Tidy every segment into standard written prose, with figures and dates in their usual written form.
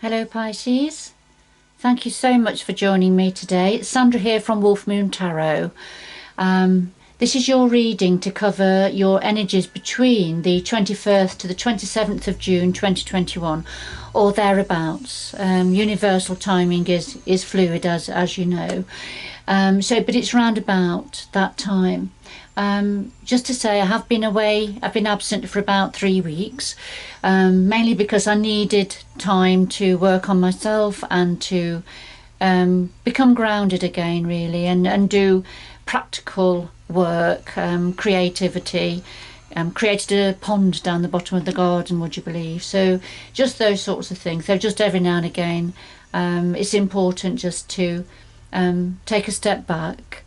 Hello Pisces, thank you so much for joining me today. It's Sandra here from Wolf Moon Tarot. This is your reading to cover your energies between the 21st to the 27th of June 2021 or thereabouts. Universal timing is fluid as you know, but it's round about that time. Just to say, I have been away, I've been absent for about 3 weeks, mainly because I needed time to work on myself and to become grounded again really, and do practical work, creativity. Created a pond down the bottom of the garden, would you believe? So just those sorts of things. So just every now and again, it's important just to take a step back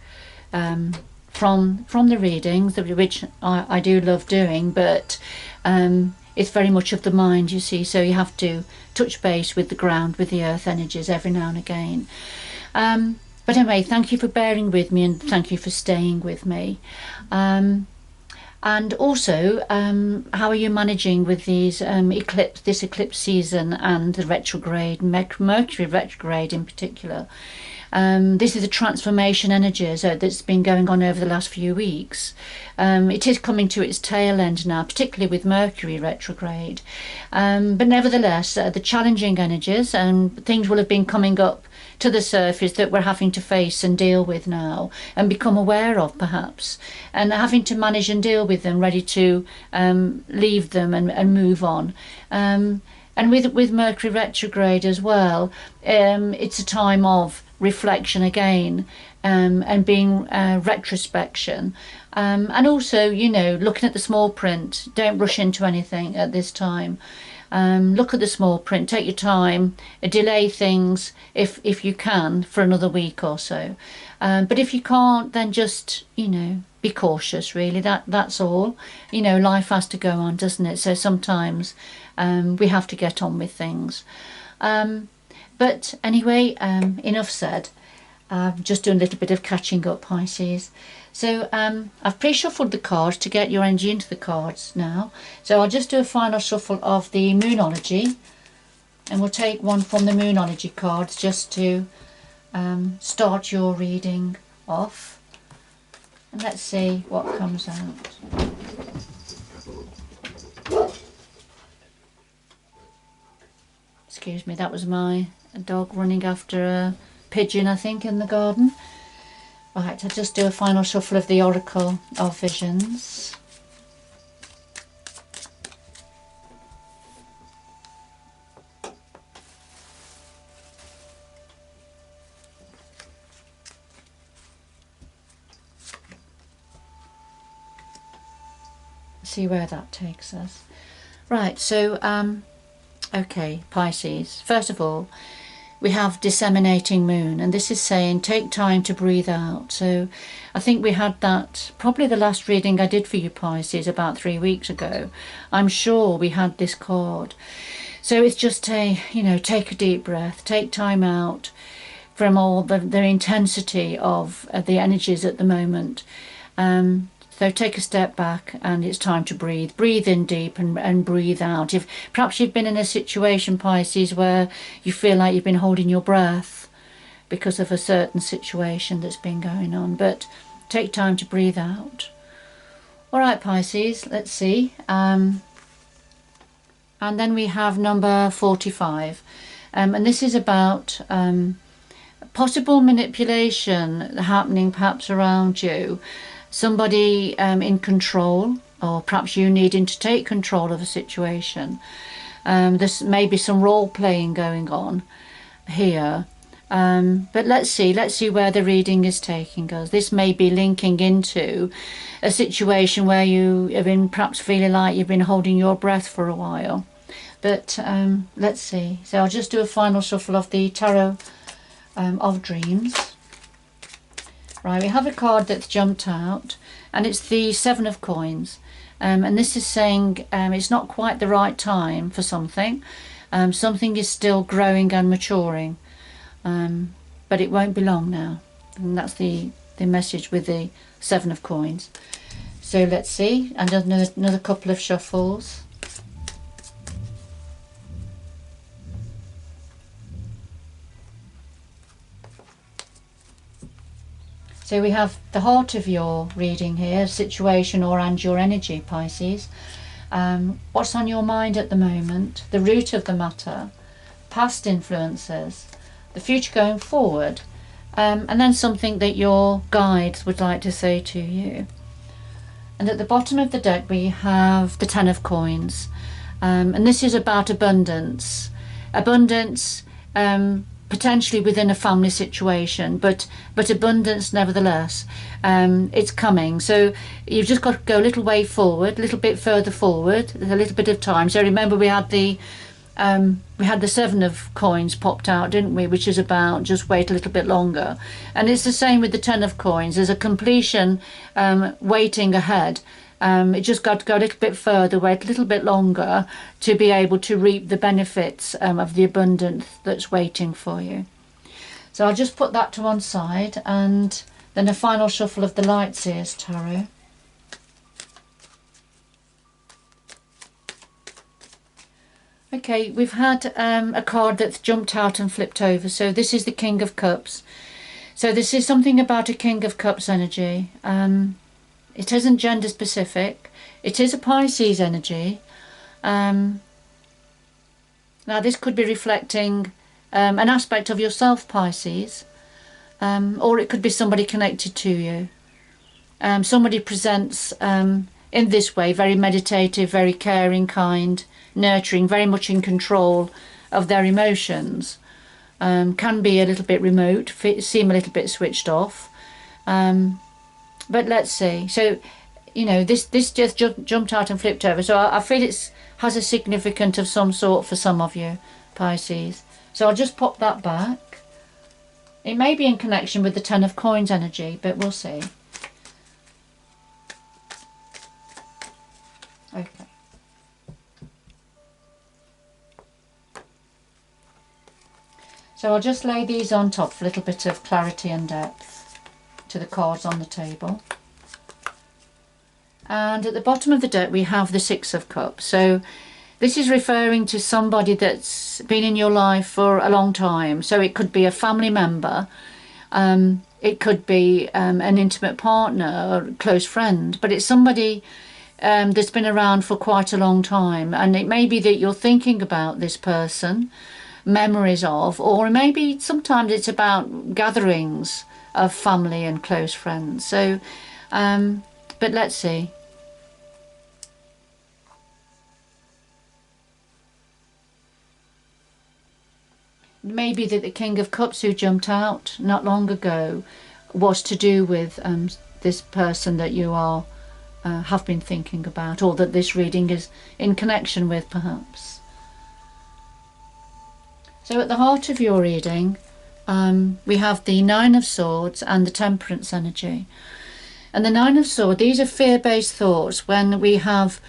from the readings, which I do love doing, but it's very much of the mind, you see, so you have to touch base with the ground, with the earth energies every now and again. But anyway, thank you for bearing with me, and thank you for staying with me. And also, how are you managing with these this eclipse season and the retrograde, Mercury retrograde in particular? This is a transformation energy that's been going on over the last few weeks. It is coming to its tail end now, particularly with Mercury retrograde. But nevertheless, the challenging energies and things will have been coming up to the surface that we're having to face and deal with now and become aware of, perhaps, and having to manage and deal with them, ready to leave them and move on. And with Mercury retrograde as well, it's a time of reflection again, and being retrospection, and also, you know, looking at the small print. Don't rush into anything at this time. Look at the small print, take your time, delay things if you can for another week or so, but if you can't, then just, you know, be cautious really. That's all. You know, life has to go on, doesn't it? So sometimes we have to get on with things. But anyway, enough said. Just doing a little bit of catching up, Pisces. So I've pre-shuffled the cards to get your energy into the cards now. So I'll just do a final shuffle of the Moonology, and we'll take one from the Moonology cards just to start your reading off. And let's see what comes out. Excuse me, that was my dog running after a pigeon, I think, in the garden. Right, I'll just do a final shuffle of the Oracle of Visions. See where that takes us. Right, so okay, Pisces, first of all, we have disseminating moon, and this is saying take time to breathe out. So I think we had that, probably the last reading I did for you, Pisces, about 3 weeks ago. I'm sure we had this card. So it's just you know, take a deep breath, take time out from all the intensity of the energies at the moment. So take a step back, and it's time to breathe. Breathe in deep and breathe out. If perhaps you've been in a situation, Pisces, where you feel like you've been holding your breath because of a certain situation that's been going on, but take time to breathe out. All right, Pisces, let's see. And then we have number 45. And this is about possible manipulation happening perhaps around you. Somebody in control, or perhaps you needing to take control of a situation. There's maybe some role playing going on here, but let's see where the reading is taking us. This may be linking into a situation where you have been perhaps feeling like you've been holding your breath for a while, but let's see. So I'll just do a final shuffle of the Tarot of Dreams. Right, we have a card that's jumped out, and it's the Seven of Coins, and this is saying it's not quite the right time for something. Something is still growing and maturing, but it won't be long now, and that's the message with the Seven of Coins. So let's see, and another couple of shuffles. So we have the heart of your reading here, situation and your energy, Pisces. What's on your mind at the moment, the root of the matter, past influences, the future going forward, and then something that your guides would like to say to you. And at the bottom of the deck we have the Ten of Coins, and this is about abundance. Abundance potentially within a family situation, but abundance nevertheless. It's coming, so you've just got to go a little way forward, a little bit further forward, a little bit of time. So remember we had the Seven of Coins popped out, didn't we, which is about just wait a little bit longer. And it's the same with the Ten of Coins. There's a completion waiting ahead. It just got to go a little bit further, wait a little bit longer to be able to reap the benefits of the abundance that's waiting for you. So I'll just put that to one side, and then a final shuffle of the Light Seers Tarot. Okay, we've had a card that's jumped out and flipped over. So this is the King of Cups. So this is something about a King of Cups energy. It isn't gender specific. It is a Pisces energy. Now this could be reflecting an aspect of yourself, Pisces, or it could be somebody connected to you. Somebody presents in this way, very meditative, very caring, kind, nurturing, very much in control of their emotions. Can be a little bit remote, seem a little bit switched off. But let's see. So, you know, this just jumped out and flipped over. So I feel it has a significance of some sort for some of you, Pisces. So I'll just pop that back. It may be in connection with the Ten of Coins energy, but we'll see. Okay. So I'll just lay these on top for a little bit of clarity and depth to the cards on the table. And at the bottom of the deck we have the Six of Cups. So this is referring to somebody that's been in your life for a long time. So it could be a family member, it could be an intimate partner or a close friend, but it's somebody that's been around for quite a long time. And it may be that you're thinking about this person, memories of, or maybe sometimes it's about gatherings of family and close friends. So but let's see. Maybe that the King of Cups who jumped out not long ago was to do with this person that you are have been thinking about, or that this reading is in connection with, perhaps. So at the heart of your reading we have the Nine of Swords and the Temperance energy. And the Nine of Swords, these are fear-based thoughts. When we have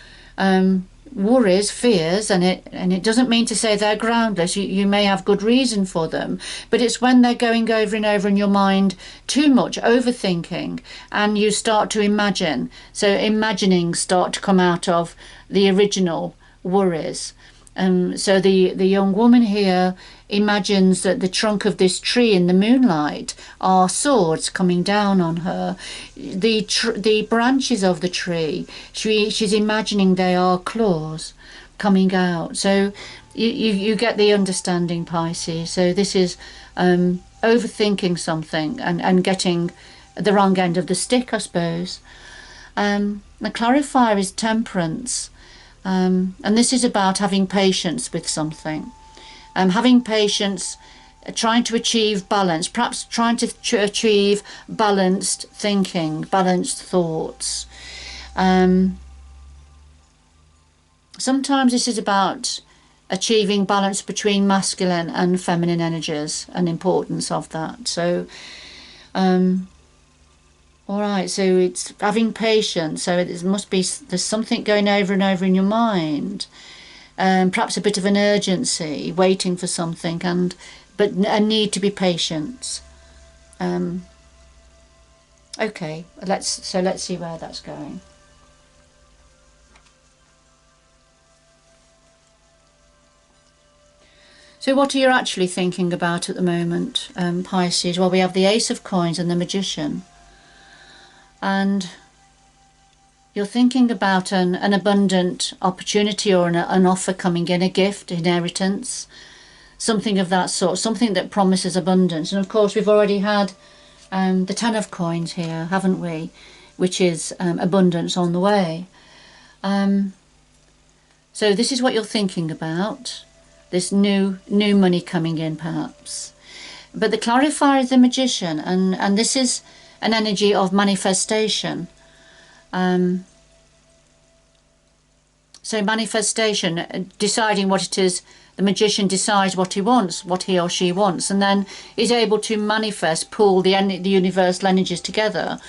worries, fears, and it doesn't mean to say they're groundless. You may have good reason for them, but it's when they're going over and over in your mind too much, overthinking, and you start to imagine. So imaginings start to come out of the original worries. So the young woman here imagines that the trunk of this tree in the moonlight are swords coming down on her. The branches of the tree, she's imagining they are claws coming out. So you get the understanding, Pisces. So this is overthinking something and getting the wrong end of the stick, I suppose. The clarifier is Temperance. And this is about having patience with something. Having patience, trying to achieve balance, perhaps trying to achieve balanced thinking, balanced thoughts. Sometimes this is about achieving balance between masculine and feminine energies and importance of that. So, all right, so it's having patience. So it must be, there's something going over and over in your mind. Perhaps a bit of an urgency, waiting for something, but a need to be patient. Okay, let's see where that's going. So what are you actually thinking about at the moment, Pisces? Well, we have the Ace of Coins and the Magician. and you're thinking about an abundant opportunity or an offer coming in, a gift, inheritance, something of that sort, something that promises abundance. And of course we've already had the 10 of coins here, haven't we, which is abundance on the way. So this is what you're thinking about, this new money coming in perhaps. But the clarifier is the Magician, and this is an energy of manifestation. So manifestation, deciding what it is, the Magician decides what he wants, what he or she wants, and then is able to manifest, pull the universal energies together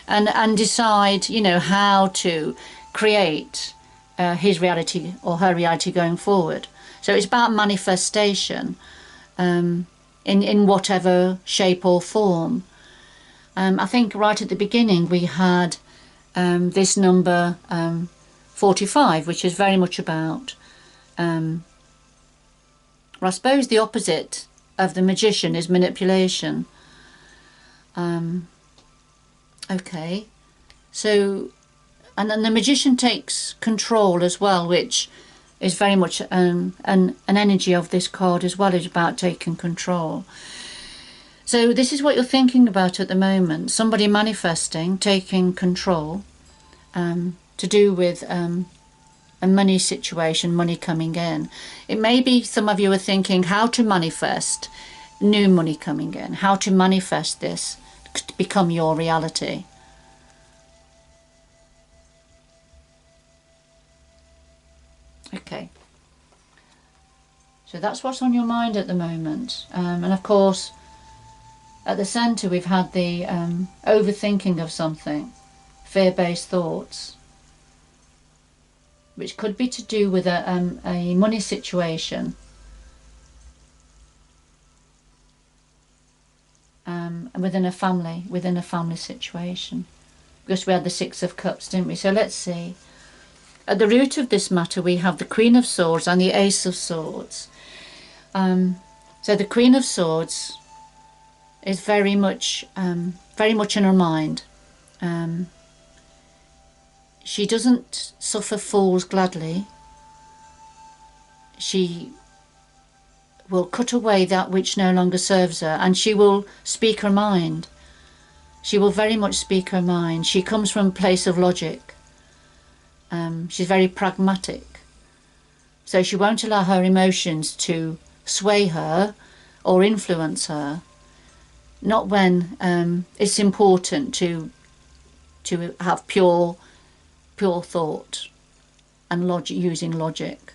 and decide, you know, how to create his reality or her reality going forward. So it's about manifestation in whatever shape or form. I think right at the beginning we had this number 45, which is very much about, I suppose the opposite of the Magician is manipulation. Okay, so, and then the Magician takes control as well, which is very much an energy of this card as well, is about taking control. So this is what you're thinking about at the moment, somebody manifesting, taking control, to do with a money situation, money coming in. It may be some of you are thinking how to manifest new money coming in, how to manifest this to become your reality. Okay, so that's what's on your mind at the moment. And of course at the centre we've had the overthinking of something, fear-based thoughts, which could be to do with a money situation, within a family situation, because we had the 6 of Cups, didn't we? So let's see. At the root of this matter we have the Queen of Swords and the Ace of Swords. So the Queen of Swords is very much in her mind. She doesn't suffer fools gladly. She will cut away that which no longer serves her, and she will speak her mind. She will very much speak her mind. She comes from a place of logic. She's very pragmatic. So she won't allow her emotions to sway her or influence her. Not when it's important to have pure thought and logic, using logic.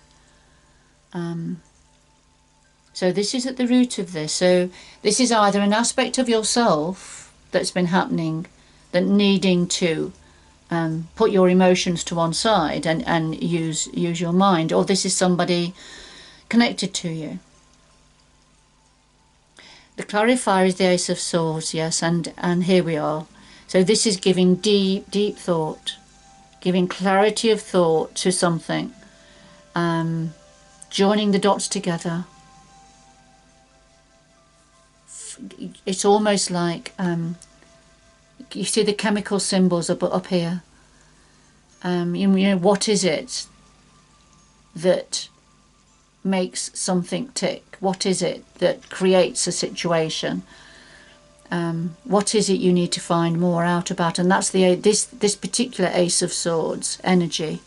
So this is at the root of this. So this is either an aspect of yourself that's been happening, that needing to put your emotions to one side and use your mind, or this is somebody connected to you. The clarifier is the Ace of Swords, yes, and here we are. So this is giving deep thought, giving clarity of thought to something, joining the dots together. It's almost like you see the chemical symbols up here. You know, what is it that makes something tick? What is it that creates a situation? What is it you need to find more out about? And that's this particular Ace of Swords energy.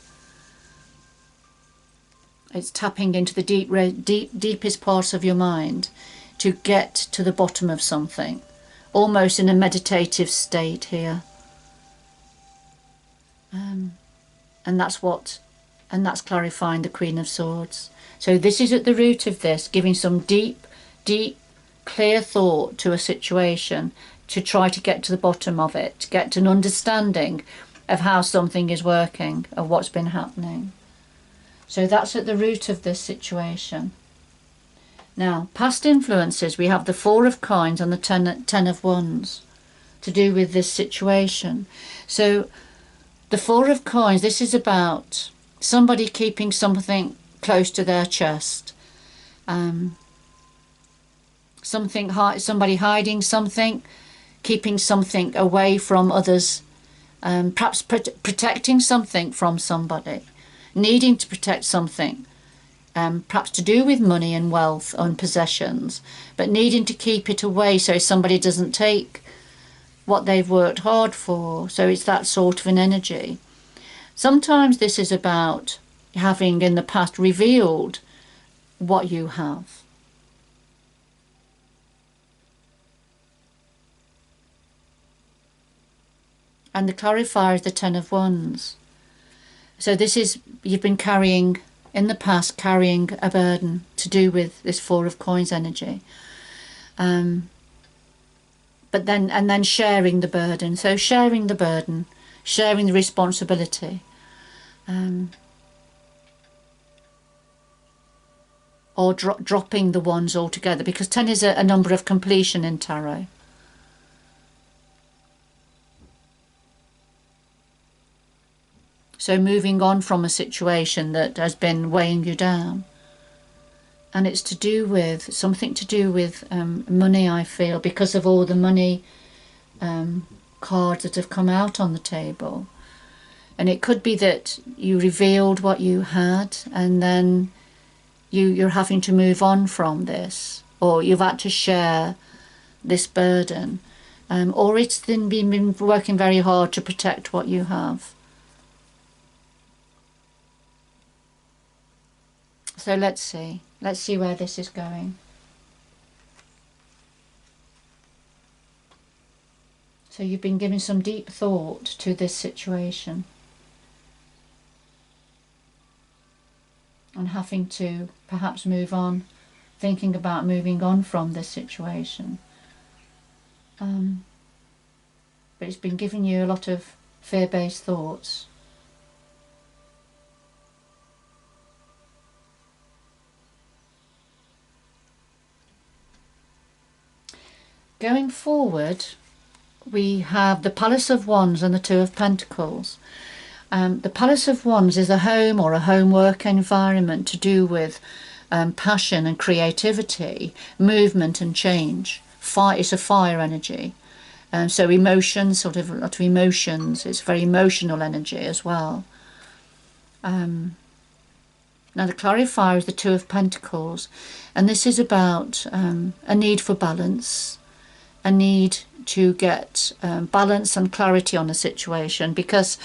It's tapping into the deepest parts of your mind to get to the bottom of something, almost in a meditative state here. And that's clarifying the Queen of Swords. So this is at the root of this, giving some deep, clear thought to a situation to try to get to the bottom of it, to get to an understanding of how something is working, of what's been happening. So that's at the root of this situation. Now, past influences, we have the 4 of Coins and the 10 of Wands to do with this situation. So the 4 of Coins, this is about somebody keeping something close to their chest. Somebody hiding something, keeping something away from others, perhaps protecting something from somebody, needing to protect something, perhaps to do with money and wealth and possessions, but needing to keep it away so somebody doesn't take what they've worked hard for. So it's that sort of an energy. Sometimes this is about having in the past revealed what you have. And the clarifier is the Ten of Wands. So this is, you've been carrying, in the past, carrying a burden to do with this Four of Coins energy. But then sharing the burden. So sharing the burden, sharing the responsibility. Or dropping the wands altogether, because 10 is a number of completion in tarot. So moving on from a situation that has been weighing you down. And it's to do with, something to do with money, I feel, because of all the money cards that have come out on the table. And it could be that you revealed what you had, and then you're having to move on from this, or you've had to share this burden, or it's been working very hard to protect what you have. So let's see where this is going. So you've been giving some deep thought to this situation and having to perhaps move on, thinking about moving on from this situation. But it's been giving you a lot of fear-based thoughts. Going forward, we have the Palace of Wands and the Two of Pentacles. The Palace of Wands is a home or a homework environment to do with passion and creativity, movement and change. Fire, it's a fire energy. So emotions, sort of a lot of emotions. It's very emotional energy as well. Now the clarifier is the Two of Pentacles, and this is about a need for balance, a need to get balance and clarity on a situation, because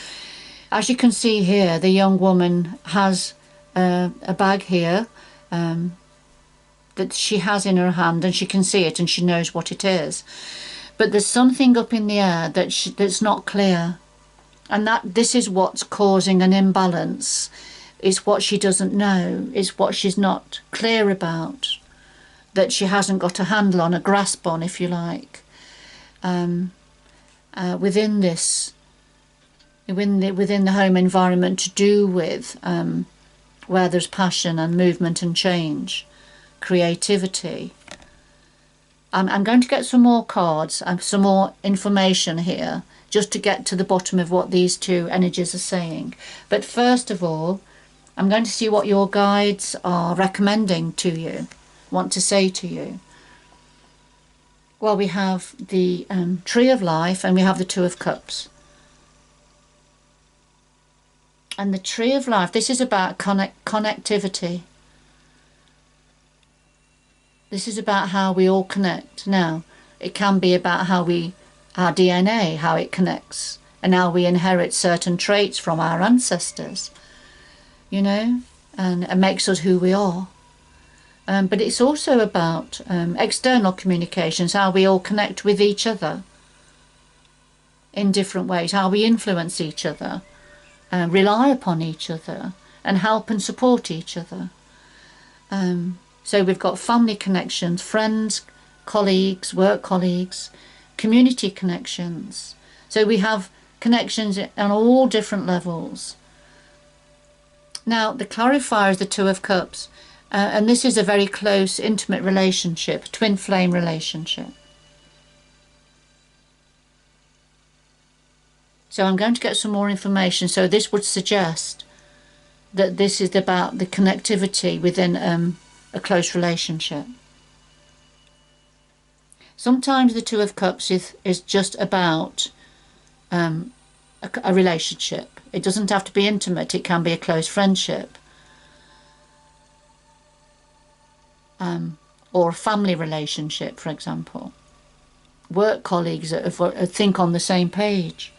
as you can see here, the young woman has a bag here that she has in her hand, and she can see it and she knows what it is. But there's something up in the air that's not clear, and this is what's causing an imbalance. It's what she doesn't know. It's what she's not clear about, that she hasn't got a handle on, a grasp on, if you like. Within this, within the home environment, to do with where there's passion and movement and change, creativity. I'm going to get some more cards and some more information here, just to get to the bottom of what these two energies are saying. But first of all, I'm going to see what your guides are recommending to you, want to say to you. Well, we have the Tree of Life, and we have the Two of Cups. And the Tree of Life, this is about connectivity. This is about how we all connect. Now, it can be about how our DNA, how it connects, and how we inherit certain traits from our ancestors, you know, and it makes us who we are. But it's also about external communications, how we all connect with each other in different ways, how we influence each other, rely upon each other, and help and support each other. So we've got family connections, friends, colleagues, work colleagues, community connections. So we have connections on all different levels. Now, the clarifier is the Two of Cups. And this is a very close, intimate relationship, twin flame relationship. So I'm going to get some more information. So this would suggest that this is about the connectivity within a close relationship. Sometimes the Two of Cups is just about a relationship. It doesn't have to be intimate, it can be a close friendship. Or a family relationship, for example. Work colleagues that think on the same page.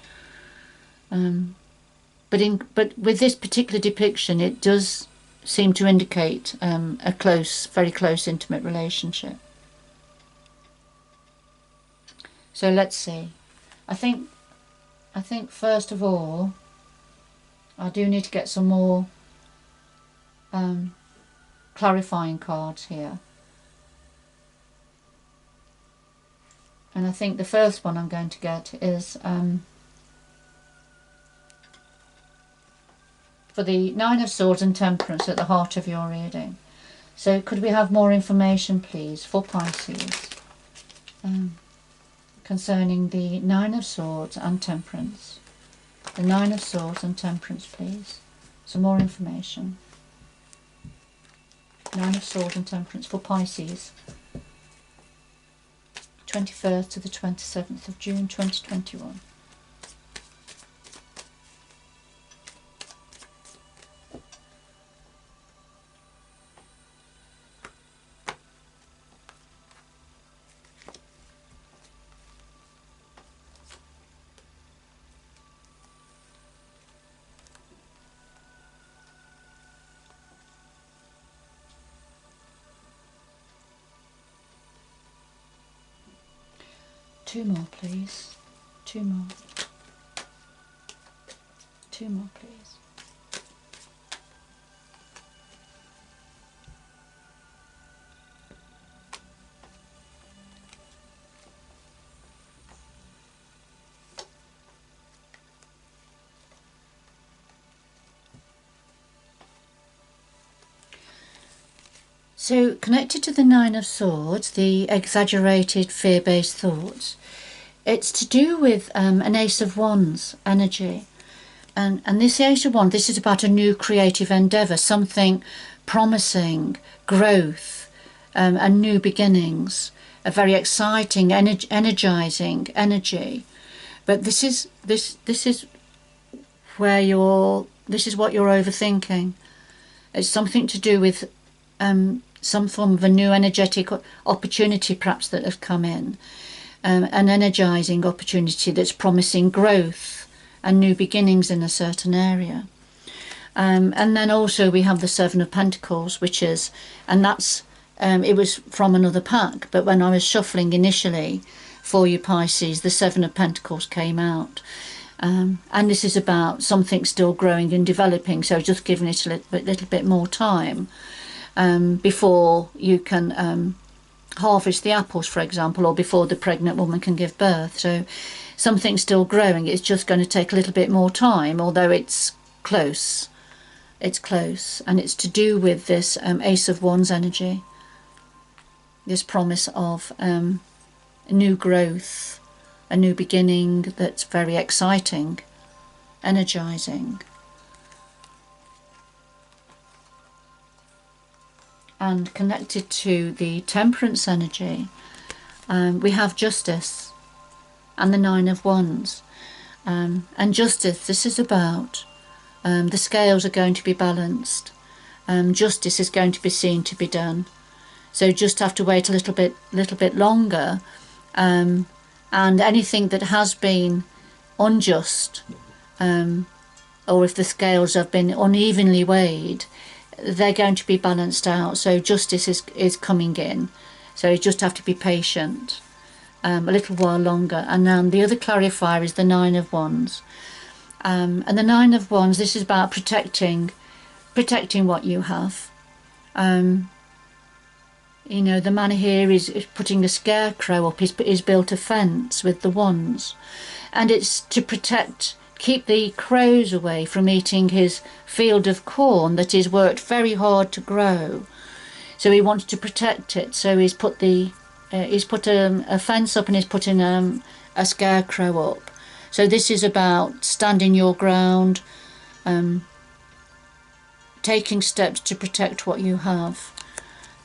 But with this particular depiction, it does seem to indicate a close, very close, intimate relationship. So let's see. I think first of all, I do need to get some more clarifying cards here. And I think the first one I'm going to get is for the Nine of Swords and Temperance at the heart of your reading. So could we have more information, please, for Pisces concerning the Nine of Swords and Temperance? The Nine of Swords and Temperance, please. Some more information. Nine of Swords and Temperance for Pisces. 21st to the 27th of June 2021. Two more, please. Two more. Two more, please. So, connected to the Nine of Swords, the exaggerated fear-based thoughts, it's to do with an Ace of Wands energy. And this Ace of Wands, this is about a new creative endeavour, something promising, growth, and new beginnings, a very exciting, energising energy. But this is where this is what you're overthinking. It's something to do with some form of a new energetic opportunity perhaps that have come in. An energising opportunity that's promising growth and new beginnings in a certain area. And then also we have the Seven of Pentacles, which is, and that's, it was from another pack, but when I was shuffling initially for you Pisces, the Seven of Pentacles came out. And this is about something still growing and developing, so just giving it a little bit more time before you can harvest the apples, for example, or before the pregnant woman can give birth. So something's still growing, it's just going to take a little bit more time, although it's close. It's close, and it's to do with this Ace of Wands energy, this promise of new growth, a new beginning that's very exciting, energising. And connected to the Temperance energy, we have Justice and the Nine of Wands. And Justice, this is about the scales are going to be balanced. Justice is going to be seen to be done. So just have to wait a little bit longer. And anything that has been unjust, or if the scales have been unevenly weighed, they're going to be balanced out. So justice is coming in. So you just have to be patient a little while longer. And the other clarifier is the Nine of Wands. And the Nine of Wands, this is about protecting what you have. You know, the man here is putting a scarecrow up. He's built a fence with the wands, and it's to keep the crows away from eating his field of corn that he's worked very hard to grow. So he wants to protect it. So he's put a fence up, and he's putting a scarecrow up. So this is about standing your ground, taking steps to protect what you have.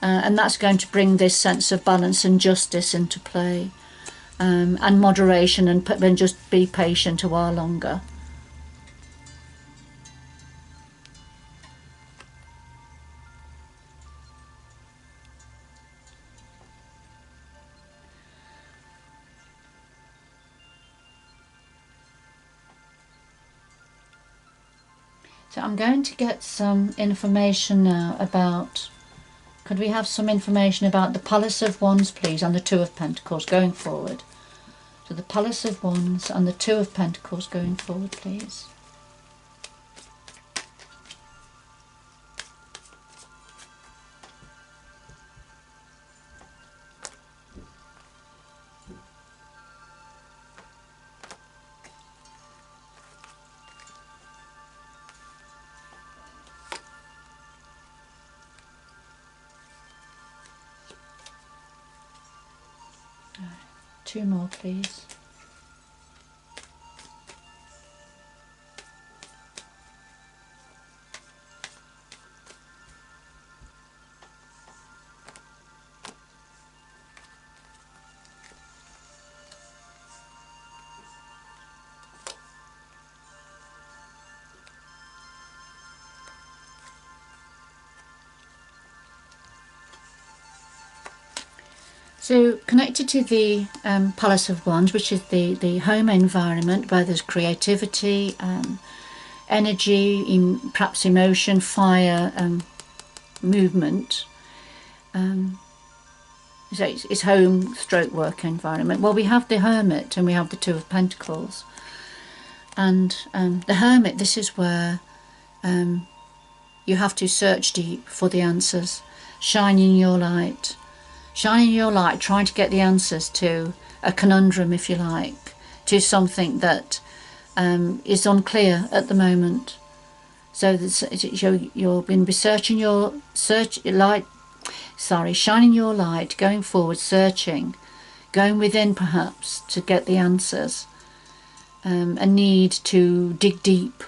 And that's going to bring this sense of balance and justice into play, and moderation, and just be patient a while longer. So I'm going to get some information now about, could we have some information about the Palace of Wands, please, and the Two of Pentacles going forward? So the Palace of Wands and the Two of Pentacles going forward, please. Two more, please. So connected to the Palace of Wands, which is the home environment where there's creativity, energy, perhaps emotion, fire, movement. So it's home stroke work environment. Well, we have the Hermit and we have the Two of Pentacles. And the Hermit, this is where you have to search deep for the answers, shining your light. Shining your light, trying to get the answers to a conundrum, if you like, to something that is unclear at the moment. So you've been researching shining your light, going forward, searching, going within perhaps to get the answers. A need to dig deep,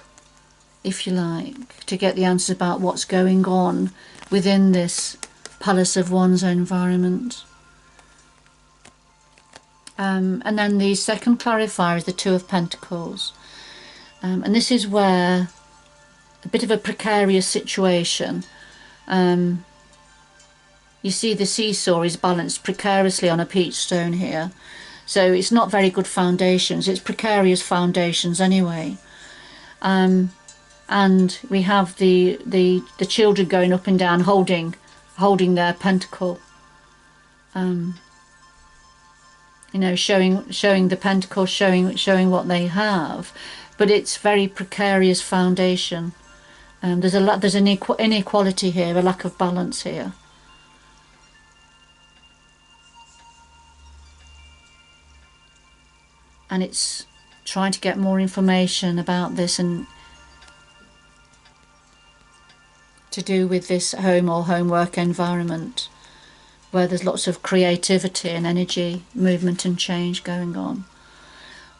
if you like, to get the answers about what's going on within this Palace of Wands environment. And then the second clarifier is the Two of Pentacles. And this is where a bit of a precarious situation. You see the seesaw is balanced precariously on a peach stone here. So it's not very good foundations. It's precarious foundations anyway. And we have the children going up and down holding their pentacle, showing the pentacle, showing what they have, but it's very precarious foundation. There's an inequality here, a lack of balance here. And it's trying to get more information about this and to do with this home or homework environment where there's lots of creativity and energy, movement and change going on.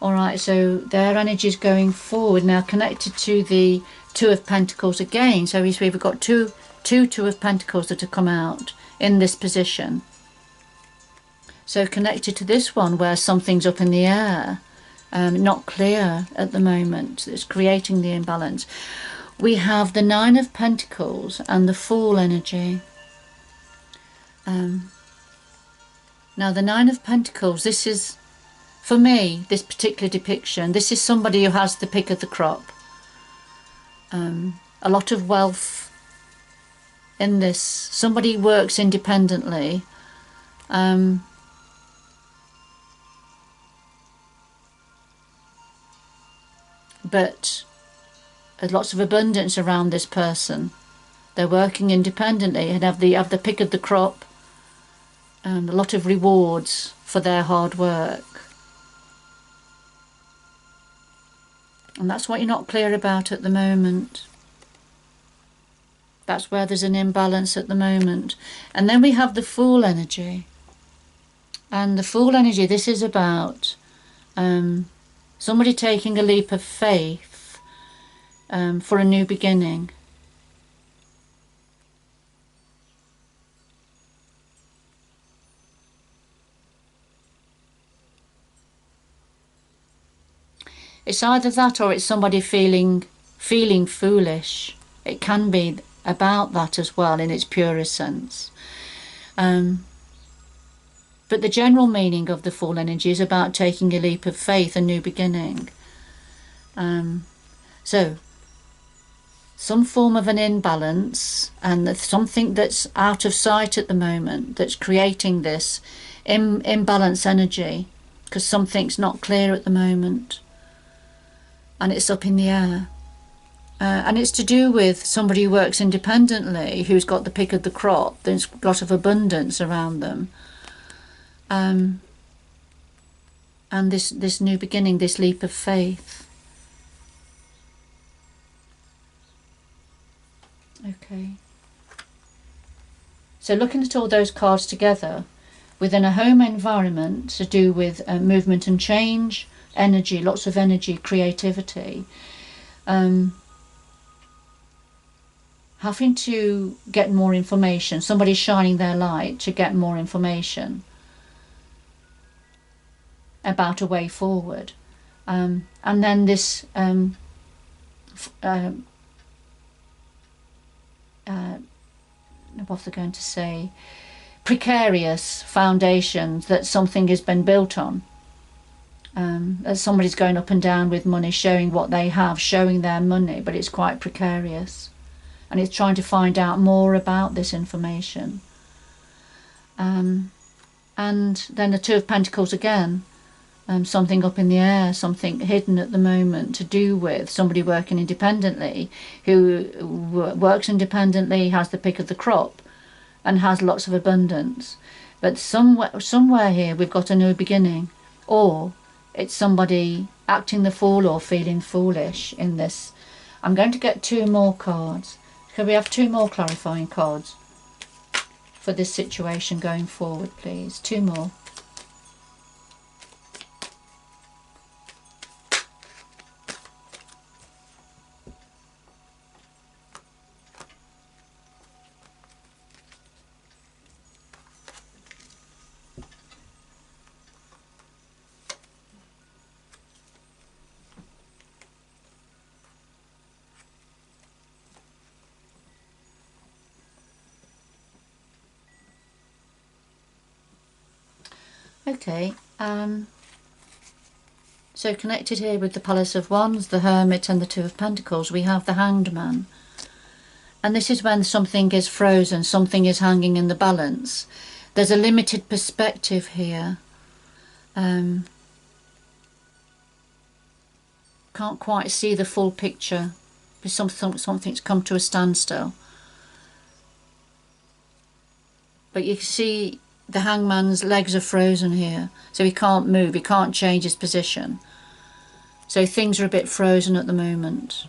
Alright, so their energy is going forward now, connected to the Two of Pentacles again. So we've got two of Pentacles that have come out in this position. So connected to this one where something's up in the air, not clear at the moment, it's creating the imbalance. We have the Nine of Pentacles and the Fool energy. Now the Nine of Pentacles, this is, for me, this particular depiction, this is somebody who has the pick of the crop. A lot of wealth in this. Somebody works independently. But there's lots of abundance around this person. They're working independently and have the pick of the crop. A lot of rewards for their hard work. And that's what you're not clear about at the moment. That's where there's an imbalance at the moment. And then we have the Fool energy. And the Fool energy, this is about somebody taking a leap of faith for a new beginning. It's either that or it's somebody feeling foolish. It can be about that as well in its purest sense. But the general meaning of the Fool energy is about taking a leap of faith, a new beginning. So some form of an imbalance, and something that's out of sight at the moment that's creating this imbalance energy, because something's not clear at the moment and it's up in the air. And it's to do with somebody who works independently, who's got the pick of the crop, there's a lot of abundance around them. And this new beginning, this leap of faith. Okay. So looking at all those cards together, within a home environment to do with movement and change, energy, lots of energy, creativity, having to get more information, somebody shining their light to get more information about a way forward. And then this what they're going to say, precarious foundations that something has been built on. As somebody's going up and down with money, showing what they have, showing their money, but it's quite precarious. And it's trying to find out more about this information. And then the Two of Pentacles again, something up in the air, something hidden at the moment to do with somebody working independently, who works independently, has the pick of the crop and has lots of abundance. But somewhere here we've got a new beginning, or it's somebody acting the fool or feeling foolish in this. I'm going to get 2 more cards. Can we have 2 more clarifying cards for this situation going forward, please? 2 more. Okay, so connected here with the Palace of Wands, the Hermit and the Two of Pentacles, we have the Hanged Man. And this is when something is frozen, something is hanging in the balance. There's a limited perspective here. Can't quite see the full picture. Something's come to a standstill. But you can see the hangman's legs are frozen here, so he can't move, he can't change his position. So things are a bit frozen at the moment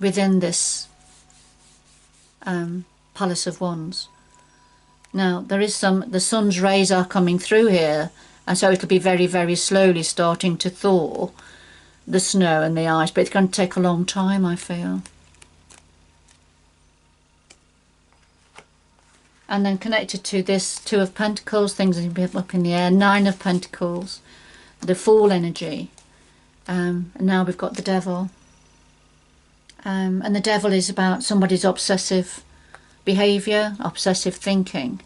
within this Palace of Wands. Now there is the sun's rays are coming through here, and so it'll be very, very slowly starting to thaw the snow and the ice, but it's going to take a long time, I feel. And then connected to this Two of Pentacles, things are a bit up in the air. 9 of Pentacles, the Fool energy. And now we've got the Devil. And the Devil is about somebody's obsessive behaviour, obsessive thinking.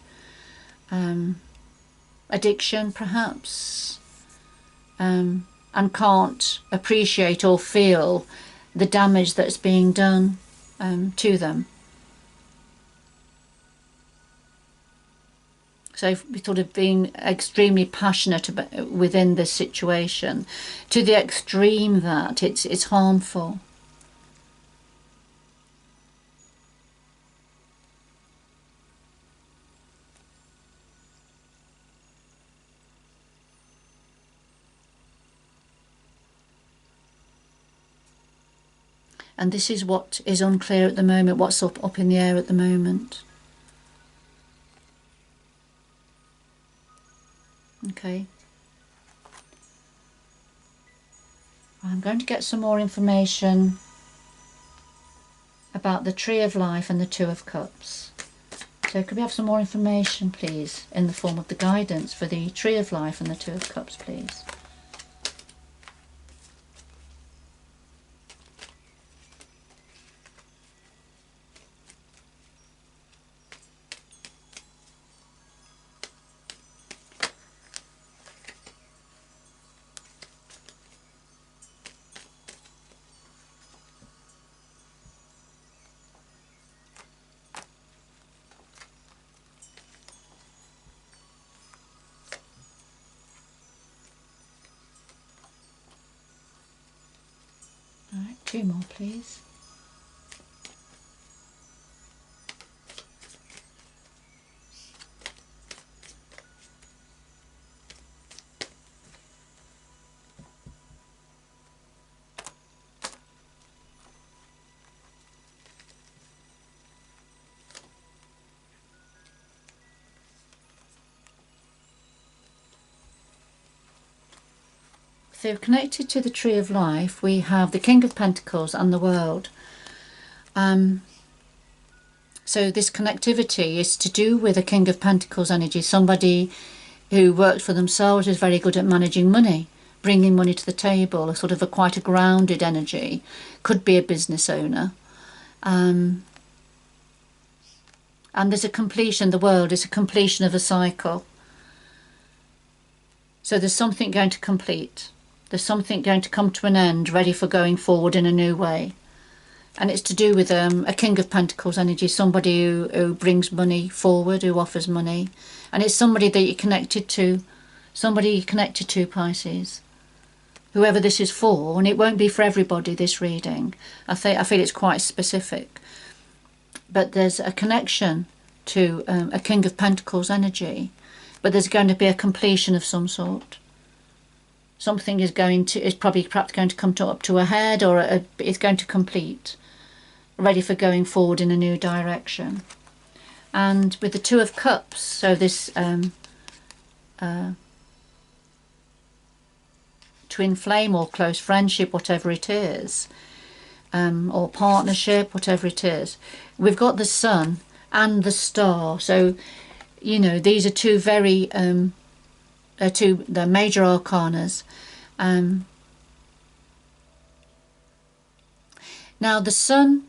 Addiction, perhaps. And can't appreciate or feel the damage that's being done to them. So we sort of being extremely passionate about within this situation, to the extreme that it's harmful. And this is what is unclear at the moment, what's up in the air at the moment. Okay. I'm going to get some more information about the Tree of Life and the Two of Cups. So could we have some more information, please, in the form of the guidance for the Tree of Life and the Two of Cups, please? 2 more, please. So connected to the Tree of Life, we have the King of Pentacles and the World. So this connectivity is to do with a King of Pentacles energy, somebody who works for themselves, is very good at managing money, bringing money to the table, a sort of quite a grounded energy, could be a business owner. And there's a completion, the World is a completion of a cycle. So there's something going to complete. There's something going to come to an end, ready for going forward in a new way. And it's to do with a King of Pentacles energy, somebody who brings money forward, who offers money. And it's somebody that you're connected to, Pisces. Whoever this is for, and it won't be for everybody, this reading. I feel it's quite specific. But there's a connection to a King of Pentacles energy. But there's going to be a completion of some sort. Something is perhaps going to come up to a head, or it's going to complete, ready for going forward in a new direction. And with the Two of Cups, so this twin flame or close friendship, whatever it is, or partnership, whatever it is, we've got the Sun and the Star. So, you know, these are two very the major arcanas. Now the Sun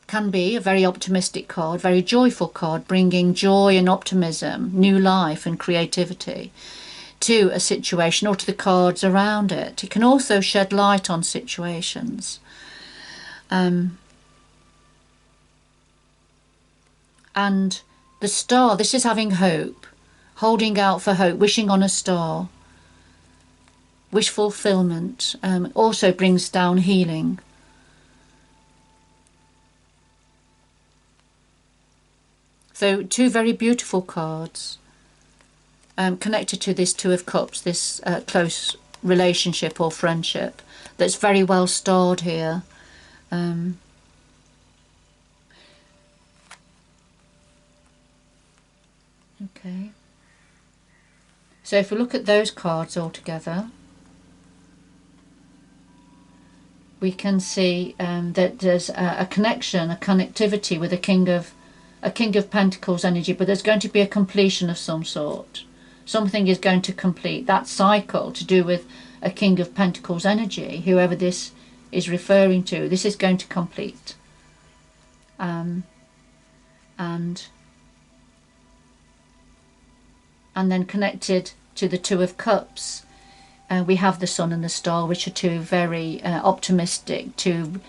can be a very optimistic card, very joyful card, bringing joy and optimism, new life and creativity to a situation or to the cards around it. It can also shed light on situations. And the Star, this is having hope, holding out for hope, wishing on a star. Wish fulfillment also brings down healing. So two very beautiful cards connected to this Two of Cups, this close relationship or friendship that's very well starred here. Okay. So if we look at those cards all together, we can see that there's a connection, a connectivity with a King of Pentacles energy, but there's going to be a completion of some sort. Something is going to complete that cycle to do with a King of Pentacles energy, whoever this is referring to. This is going to complete. And then connected to the Two of Cups, we have the Sun and the Star, which are two very optimistic, two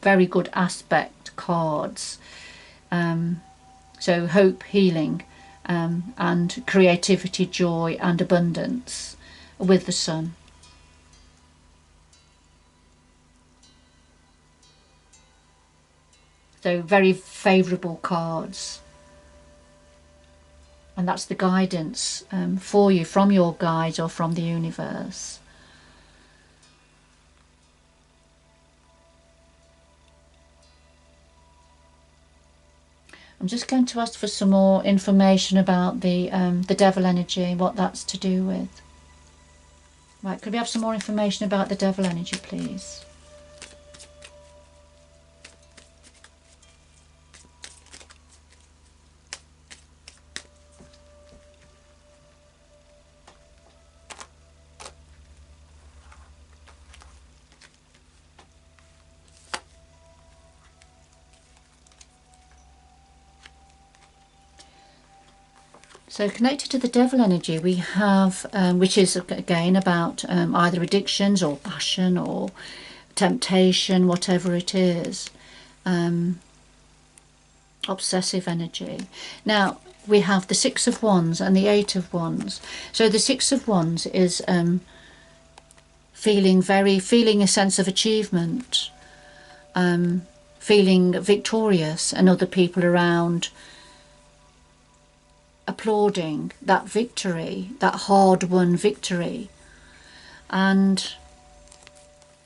very good aspect cards. So hope, healing, and creativity, joy and abundance with the Sun. So very favourable cards. And that's the guidance for you from your guides or from the universe. I'm just going to ask for some more information about the Devil energy, what that's to do with. Right, could we have some more information about the Devil energy, please? So connected to the Devil energy, we have, which is again about either addictions or passion or temptation, whatever it is, obsessive energy. Now we have the Six of Wands and the Eight of Wands. So the Six of Wands is feeling a sense of achievement, feeling victorious, and other people around applauding that victory, that hard-won victory. And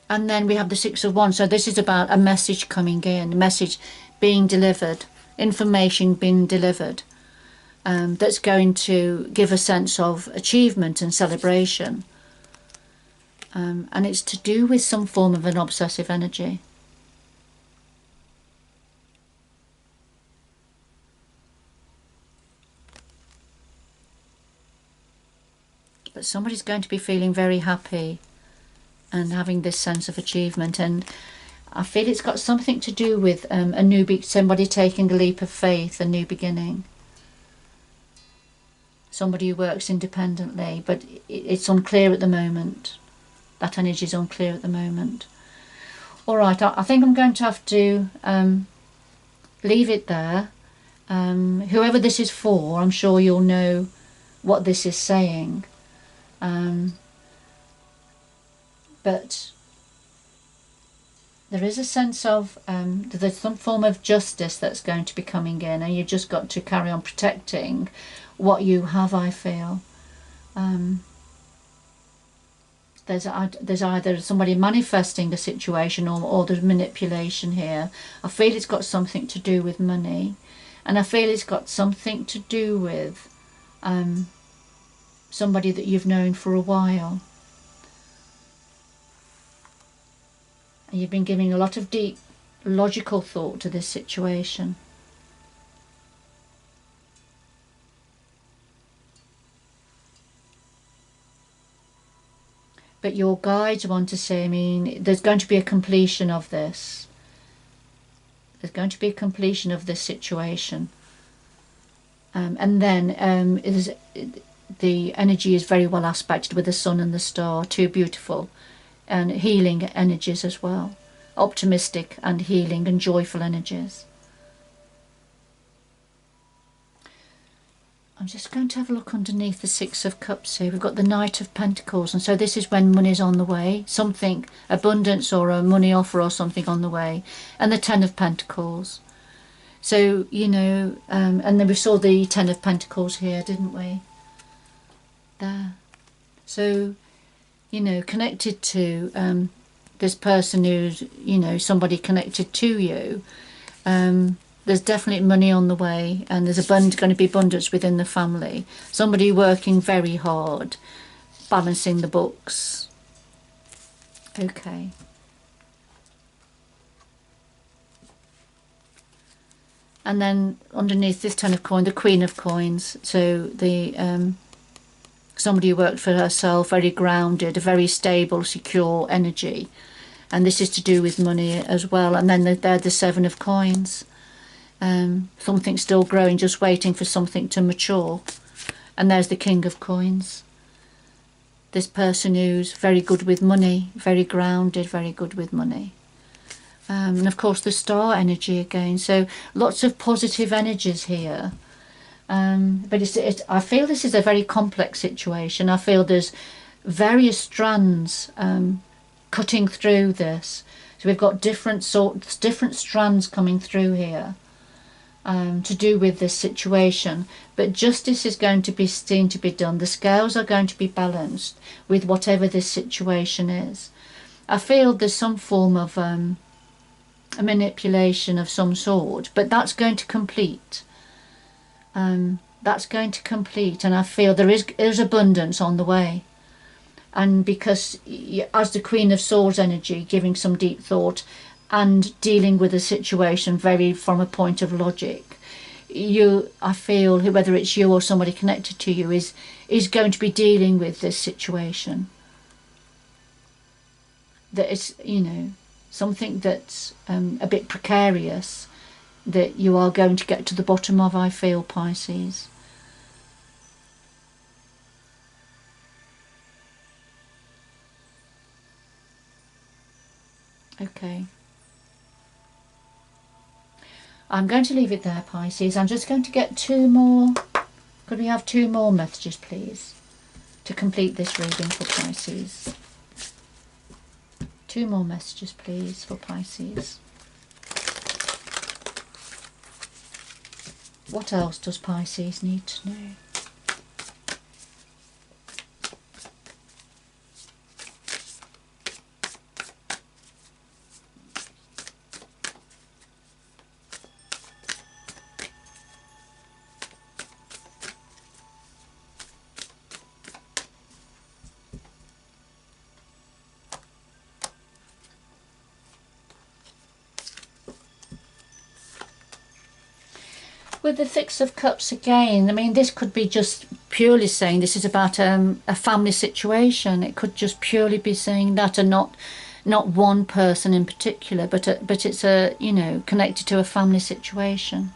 then we have the Six of Wands. So this is about a message coming in, a message being delivered, information being delivered, that's going to give a sense of achievement and celebration. And it's to do with some form of an obsessive energy. But somebody's going to be feeling very happy and having this sense of achievement. And I feel it's got something to do with somebody taking a leap of faith, a new beginning. Somebody who works independently, but it's unclear at the moment. That energy is unclear at the moment. All right, I think I'm going to have to leave it there. Whoever this is for, I'm sure you'll know what this is saying. But there is a sense of there's some form of justice that's going to be coming in, and you've just got to carry on protecting what you have, I feel. There's either somebody manifesting a situation or there's manipulation here. I feel it's got something to do with money, and I feel it's got something to do with somebody that you've known for a while. And you've been giving a lot of deep, logical thought to this situation. But your guides want to say, I mean, there's going to be a completion of this. There's going to be a completion of this situation. And then the energy is very well aspected with the sun and the star, two beautiful and healing energies as well. Optimistic and healing and joyful energies. I'm just going to have a look underneath the Six of Cups here. We've got the Knight of Pentacles, and so this is when money's on the way, something, abundance or a money offer or something on the way, and the Ten of Pentacles. So, you know, and then we saw the Ten of Pentacles here, didn't we? There. So, you know, connected to this person who's, you know, somebody connected to you. There's definitely money on the way, and there's going to be abundance within the family. Somebody working very hard, balancing the books. Okay. And then underneath this Ten of Coins, the Queen of Coins. So the somebody who worked for herself, very grounded, a very stable, secure energy. And this is to do with money as well. And then they're the Seven of Coins. Something still growing, just waiting for something to mature. And there's the King of Coins. This person who's very good with money, very grounded, very good with money. And of course the Star energy again. So lots of positive energies here. But I feel this is a very complex situation. I feel there's various strands cutting through this. So we've got different strands coming through here. To do with this situation, but justice is going to be seen to be done. The scales are going to be balanced with whatever this situation is. I feel there's some form of a manipulation of some sort, but that's going to complete. That's going to complete, and I feel there is abundance on the way. And because as the Queen of Swords energy, giving some deep thought and dealing with a situation very from a point of logic, I feel, whether it's you or somebody connected to you, is going to be dealing with this situation. That it's, you know, something that's a bit precarious, that you are going to get to the bottom of, I feel, Pisces. Okay. I'm going to leave it there, Pisces. I'm just going to get two more. Could we have two more messages, please, to complete this reading for Pisces? 2 more messages, please, for Pisces. What else does Pisces need to know? With the Six of Cups again, I mean, this could be just purely saying this is about a family situation. It could just purely be saying that, and not one person in particular, but it's a, you know, connected to a family situation.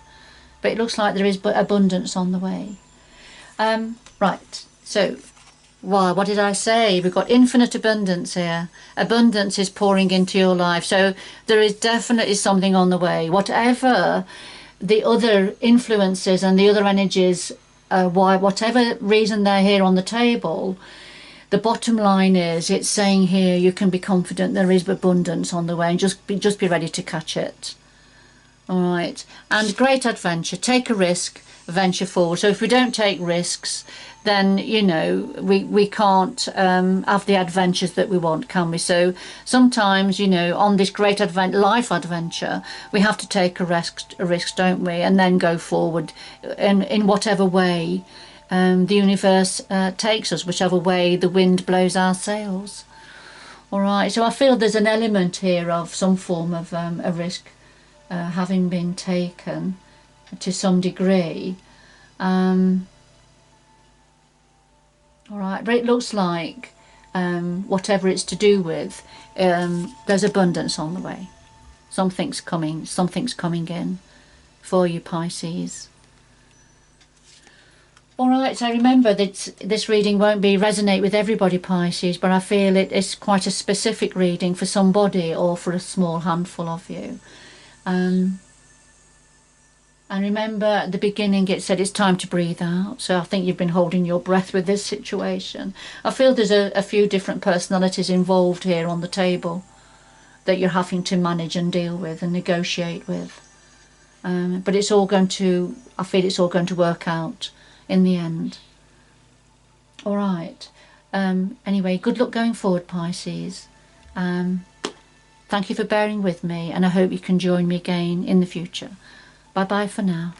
But it looks like there is abundance on the way. Right, so, wow, what did I say? We've got infinite abundance here. Abundance is pouring into your life. So there is definitely something on the way. Whatever the other influences and the other energies, whatever reason they're here on the table, the bottom line is, it's saying here you can be confident there is abundance on the way, and just be ready to catch it. All right, and great adventure. Take a risk, venture forward. So if we don't take risks, then, you know, we can't have the adventures that we want, can we? So sometimes, you know, on this great life adventure, we have to take a risk, don't we? And then go forward in whatever way the universe takes us, whichever way the wind blows our sails. All right, so I feel there's an element here of some form of a risk having been taken to some degree. All right, but it looks like whatever it's to do with, there's abundance on the way. Something's coming in for you, Pisces. All right, so remember that this reading won't resonate with everybody, Pisces, but I feel it's quite a specific reading for somebody, or for a small handful of you. And remember, at the beginning it said it's time to breathe out. So I think you've been holding your breath with this situation. I feel there's a few different personalities involved here on the table that you're having to manage and deal with and negotiate with. But it's all going to, I feel it's all going to work out in the end. All right. Anyway, good luck going forward, Pisces. Thank you for bearing with me, and I hope you can join me again in the future. Bye-bye for now.